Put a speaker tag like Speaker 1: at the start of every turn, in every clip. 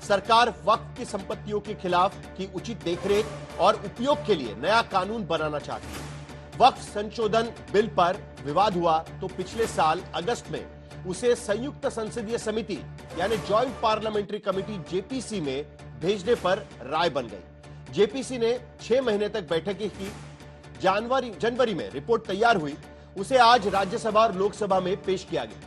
Speaker 1: सरकार वक्फ की संपत्तियों के खिलाफ की उचित देखरेख और उपयोग के लिए नया कानून बनाना चाहती है। वक्फ संशोधन बिल पर विवाद हुआ तो पिछले साल अगस्त में उसे संयुक्त संसदीय समिति यानी ज्वाइंट पार्लियामेंट्री कमेटी जेपीसी में भेजने पर राय बन गई। जेपीसी ने 6 महीने तक बैठकें की। जनवरी में रिपोर्ट तैयार हुई, उसे आज राज्यसभा और लोकसभा में पेश किया गया।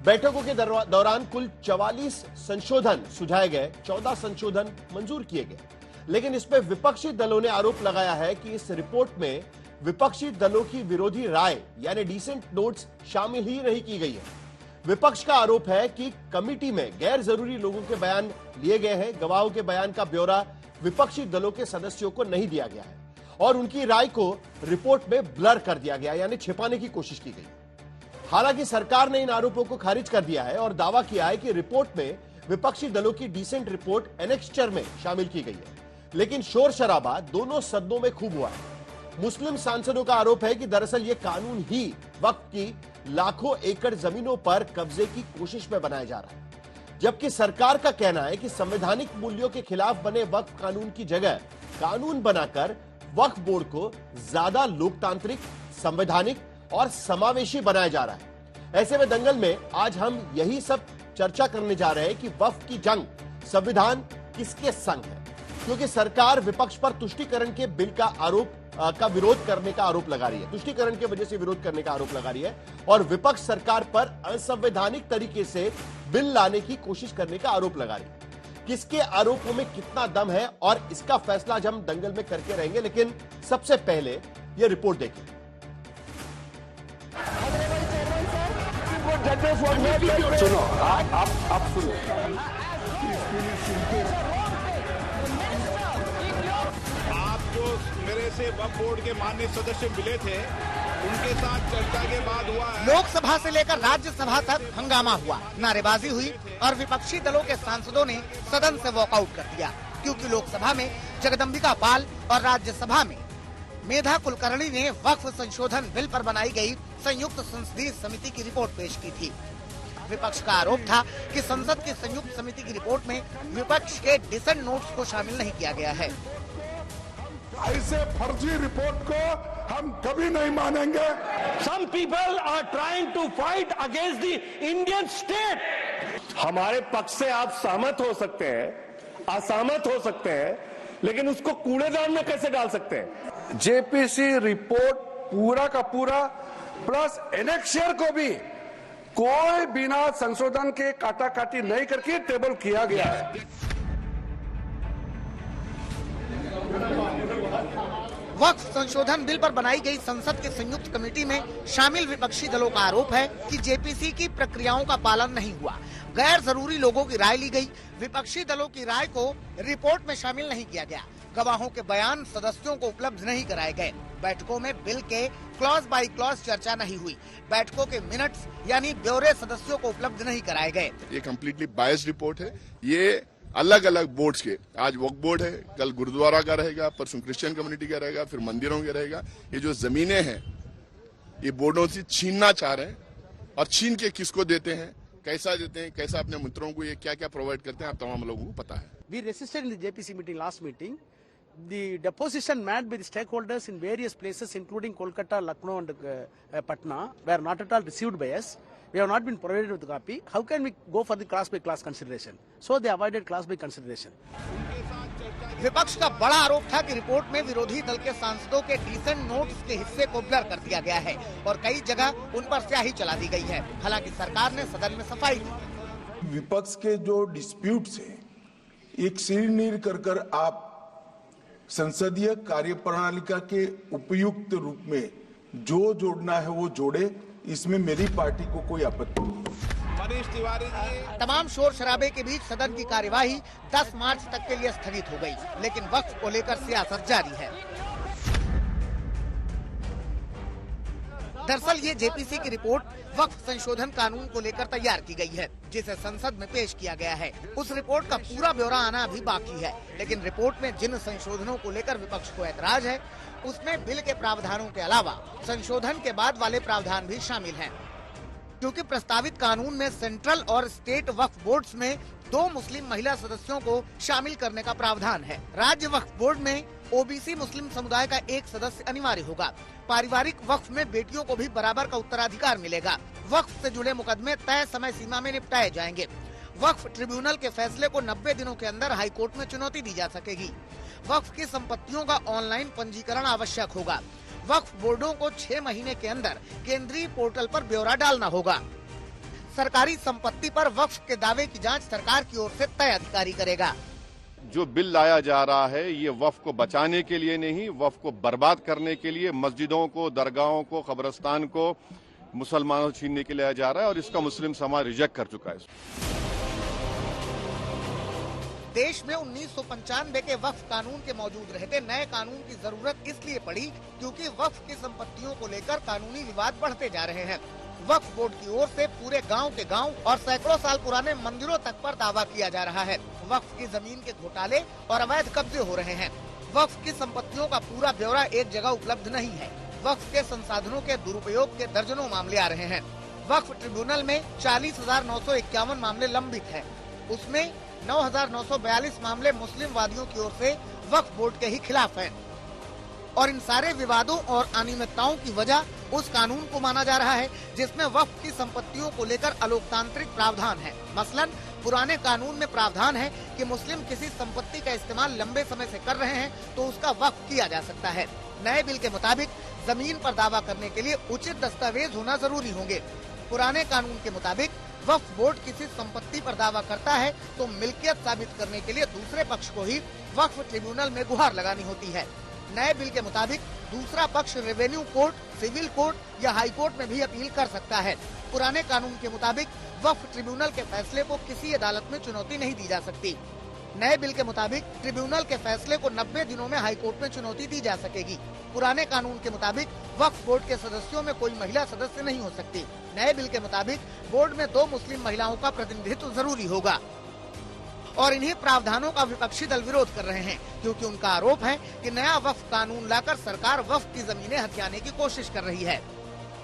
Speaker 1: बैठकों के दौरान कुल 44 संशोधन सुझाए गए, 14 संशोधन मंजूर किए गए। लेकिन इस पर विपक्षी दलों ने आरोप लगाया है कि इस रिपोर्ट में विपक्षी दलों की विरोधी राय यानी डिसेंट नोट्स शामिल ही नहीं की गई है। विपक्ष का आरोप है कि कमेटी में गैर जरूरी लोगों के बयान लिए गए हैं। गवाहों के बयान का ब्यौरा विपक्षी दलों के सदस्यों को नहीं दिया गया है और उनकी राय को रिपोर्ट में ब्लर कर दिया गया यानी छिपाने की कोशिश की गई। हालांकि सरकार ने इन आरोपों को खारिज कर दिया है और दावा किया है कि रिपोर्ट में विपक्षी दलों की डिसेंट रिपोर्ट एनेक्स्चर में शामिल की गई है। लेकिन शोर शराबा दोनों सदनों में खूब हुआ है। मुस्लिम सांसदों का आरोप है कि दरअसल यह कानून ही वक्फ की लाखों एकड़ जमीनों पर कब्जे की कोशिश में बनाया जा रहा है, जबकि सरकार का कहना है कि संवैधानिक मूल्यों के खिलाफ बने वक्फ कानून की जगह कानून बनाकर वक्फ बोर्ड को ज्यादा लोकतांत्रिक, संवैधानिक और समावेशी बनाया जा रहा है। ऐसे में दंगल में आज हम यही सब चर्चा करने जा रहे हैं कि वक्फ की जंग संविधान किसके संग है, क्योंकि सरकार विपक्ष पर तुष्टीकरण के बिल का विरोध करने का आरोप लगा रही है, तुष्टीकरण की वजह से विरोध करने का आरोप लगा रही है और विपक्ष सरकार पर असंवैधानिक तरीके से बिल लाने की कोशिश करने का आरोप लगा रही है। किसके आरोपों में कितना दम है और इसका फैसला आज हम दंगल में करके रहेंगे, लेकिन सबसे पहले यह रिपोर्ट देखिए।
Speaker 2: सुनो, आप सुनो।
Speaker 3: आप जो मेरे से वक्फ बोर्ड के माननीय सदस्य मिले थे, उनके साथ चर्चा के बाद हुआ है।
Speaker 4: लोकसभा से लेकर राज्यसभा तक हंगामा हुआ, नारेबाजी हुई और विपक्षी दलों के सांसदों ने सदन से वॉकआउट कर दिया, क्योंकि लोकसभा में जगदम्बिका पाल और राज्यसभा में मेधा कुलकर्णी ने वक्फ संशोधन बिल पर बनाई गई संयुक्त संसदीय समिति की रिपोर्ट पेश की थी। विपक्ष का आरोप था कि संसद की संयुक्त समिति की रिपोर्ट में विपक्ष के डिसेंट नोट्स को शामिल नहीं किया गया है।
Speaker 2: ऐसे फर्जी रिपोर्ट को हम कभी नहीं मानेंगे।
Speaker 5: Some people are trying to fight against the Indian state.
Speaker 6: हमारे पक्ष से आप सहमत हो सकते हैं, असहमत हो सकते हैं, लेकिन उसको कूड़ेदान में कैसे डाल सकते हैं?
Speaker 2: जेपीसी रिपोर्ट पूरा का पूरा प्लस एनेक्शियर को भी कोई बिना संशोधन के काटाकाटी नहीं करके टेबल किया गया है।
Speaker 4: वक्फ संशोधन बिल पर बनाई गई संसद की संयुक्त कमेटी में शामिल विपक्षी दलों का आरोप है कि जेपीसी की प्रक्रियाओं का पालन नहीं हुआ, गैर जरूरी लोगों की राय ली गई, विपक्षी दलों की राय को रिपोर्ट में शामिल नहीं किया गया, गवाहों के बयान सदस्यों को उपलब्ध नहीं कराए गए, बैठकों में बिल के क्लॉज बाय क्लॉज चर्चा नहीं हुई, बैठकों के मिनट्स यानी ब्यौरे सदस्यों को उपलब्ध नहीं कराए गए।
Speaker 7: ये कम्प्लीटली बायस्ड रिपोर्ट है। ये अलग अलग बोर्ड्स के, आज वक्फ बोर्ड है, कल गुरुद्वारा का रहेगा, परसों क्रिश्चियन कम्युनिटी का रहेगा, फिर मंदिरों का रहेगा। ये जो जमीनें हैं ये बोर्डों से छीनना चाह रहे हैं और छीन के किसको देते हैं, कैसा देते हैं, कैसा अपने मित्रों को ये क्या क्या प्रोवाइड करते हैं, आप तमाम लोगों को पता है।
Speaker 5: We resisted in the JPC meeting last meeting. The deposition made by the stakeholders in various places, including Kolkata, Lucknow, and Patna, were not at all received by us. We have not been provided with a copy. How can we go for the class by class consideration? So they avoided class by consideration.
Speaker 4: विपक्ष का बड़ा आरोप था कि report में विरोधी दल के सांसदों के डिसेंट नोट्स के हिस्से को ब्लर कर दिया गया है और कई जगह उन पर स्याही चला दी गई है। हालांकि सरकार ने सदन में सफाई दी।
Speaker 2: विपक्ष के जो डिस्प्यूट्स हैं, एक सिर कर आप संसदीय कार्यप्रणालिका के उपयुक्त रूप में जो जोड़ना है वो जोड़े, इसमें मेरी पार्टी को कोई आपत्ति नहीं।
Speaker 4: तमाम शोर शराबे के बीच सदन की कार्यवाही 10 मार्च तक के लिए स्थगित हो गई, लेकिन वक्फ को लेकर सियासत जारी है। दरअसल ये जेपीसी की रिपोर्ट वक्फ संशोधन कानून को लेकर तैयार की गई है, जिसे संसद में पेश किया गया है। उस रिपोर्ट का पूरा ब्यौरा आना अभी बाकी है, लेकिन रिपोर्ट में जिन संशोधनों को लेकर विपक्ष को ऐतराज है, उसमें बिल के प्रावधानों के अलावा संशोधन के बाद वाले प्रावधान भी शामिल हैं। क्योंकि प्रस्तावित कानून में सेंट्रल और स्टेट वक्फ बोर्ड्स में 2 मुस्लिम महिला सदस्यों को शामिल करने का प्रावधान है। राज्य वक्फ बोर्ड में ओबीसी मुस्लिम समुदाय का 1 सदस्य अनिवार्य होगा। पारिवारिक वक्फ में बेटियों को भी बराबर का उत्तराधिकार मिलेगा। वक्फ से जुड़े मुकदमे तय समय सीमा में निपटाए जाएंगे। वक्फ ट्रिब्यूनल के फैसले को 90 दिनों के अंदर हाई कोर्ट में चुनौती दी जा सकेगी। वक्फ की संपत्तियों का ऑनलाइन पंजीकरण आवश्यक होगा। वक्फ बोर्डों को 6 महीने के अंदर केंद्रीय पोर्टल पर ब्यौरा डालना होगा। सरकारी संपत्ति पर वक्फ के दावे की जांच सरकार की ओर से तय अधिकारी करेगा।
Speaker 8: जो बिल लाया जा रहा है ये वक्फ को बचाने के लिए नहीं, वक्फ को बर्बाद करने के लिए, मस्जिदों को, दरगाहों को, कब्रिस्तान को मुसलमानों से छीनने के लिए लाया जा रहा है और इसका मुस्लिम समाज रिजेक्ट कर चुका है।
Speaker 4: देश में 1995 के वक्फ कानून के मौजूद रहते नए कानून की जरूरत इसलिए पड़ी क्योंकि वक्फ की संपत्तियों को लेकर कानूनी विवाद बढ़ते जा रहे हैं। वक्फ बोर्ड की ओर से पूरे गांव के गांव और सैकड़ों साल पुराने मंदिरों तक पर दावा किया जा रहा है। वक्फ की जमीन के घोटाले और अवैध कब्जे हो रहे हैं। वक्फ की संपत्तियों का पूरा ब्यौरा एक जगह उपलब्ध नहीं है। वक्फ के संसाधनों के दुरुपयोग के दर्जनों मामले आ रहे हैं। वक्फ ट्रिब्यूनल में 40,951 मामले लंबित हैं। उसमें 9,942 मामले मुस्लिम वादियों की ओर से वक्फ बोर्ड के ही खिलाफ हैं। और इन सारे विवादों और अनियमितताओं की वजह उस कानून को माना जा रहा है जिसमें वक्फ की संपत्तियों को लेकर अलोकतांत्रिक प्रावधान है। मसलन पुराने कानून में प्रावधान है कि मुस्लिम किसी संपत्ति का इस्तेमाल लंबे समय से कर रहे हैं तो उसका वक्फ किया जा सकता है। नए बिल के मुताबिक जमीन पर दावा करने के लिए उचित दस्तावेज होना जरूरी होंगे। पुराने कानून के मुताबिक वक्फ बोर्ड किसी संपत्ति पर दावा करता है तो मिल्कियत साबित करने के लिए दूसरे पक्ष को ही वक्फ ट्रिब्यूनल में गुहार लगानी होती है। नए बिल के मुताबिक दूसरा पक्ष रेवेन्यू कोर्ट, सिविल कोर्ट या हाई कोर्ट में भी अपील कर सकता है। पुराने कानून के मुताबिक वक्फ ट्रिब्यूनल के फैसले को किसी अदालत में चुनौती नहीं दी जा सकती। नए बिल के मुताबिक ट्रिब्यूनल के फैसले को 90 दिनों में हाई कोर्ट में चुनौती दी जा सकेगी। पुराने कानून के मुताबिक वक्फ बोर्ड के सदस्यों में कोई महिला सदस्य नहीं हो सकती। नए बिल के मुताबिक बोर्ड में 2 मुस्लिम महिलाओं का प्रतिनिधित्व जरूरी होगा। और इन्हीं प्रावधानों का विपक्षी दल विरोध कर रहे हैं क्योंकि उनका आरोप है कि नया वक्फ कानून लाकर सरकार वक्फ की जमीनें हथियाने की कोशिश कर रही है।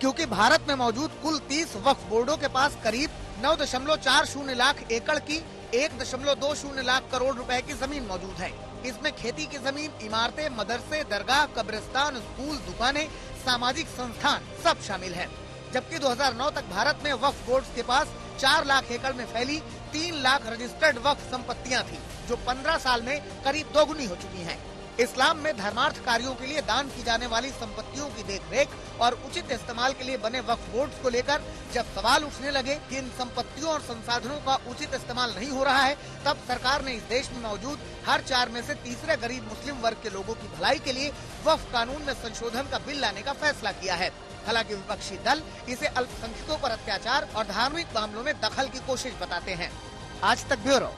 Speaker 4: क्योंकि भारत में मौजूद कुल 30 वक्फ बोर्डों के पास करीब 9.40 लाख एकड़ की 1.20 लाख करोड़ रुपए की जमीन मौजूद है। इसमें खेती की जमीन, इमारतें, मदरसे, दरगाह, कब्रिस्तान, स्कूल, दुकानें, सामाजिक संस्थान सब शामिल हैं। जबकि 2009 तक भारत में वक्फ बोर्ड के पास 4 लाख एकड़ में फैली 3 लाख रजिस्टर्ड वक्फ संपत्तियां थी, जो 15 साल में करीब दोगुनी हो चुकी हैं। इस्लाम में धर्मार्थ कार्यों के लिए दान की जाने वाली संपत्तियों की देखरेख और उचित इस्तेमाल के लिए बने वक्फ बोर्ड को लेकर जब सवाल उठने लगे कि इन संपत्तियों और संसाधनों का उचित इस्तेमाल नहीं हो रहा है, तब सरकार ने इस देश में मौजूद हर 4 में से तीसरे गरीब मुस्लिम वर्ग के लोगों की भलाई के लिए वक्फ कानून में संशोधन का बिल लाने का फैसला किया है। हालांकि विपक्षी दल इसे अल्पसंख्यकों पर अत्याचार और धार्मिक मामलों में दखल की कोशिश बताते हैं। आज तक ब्यूरो।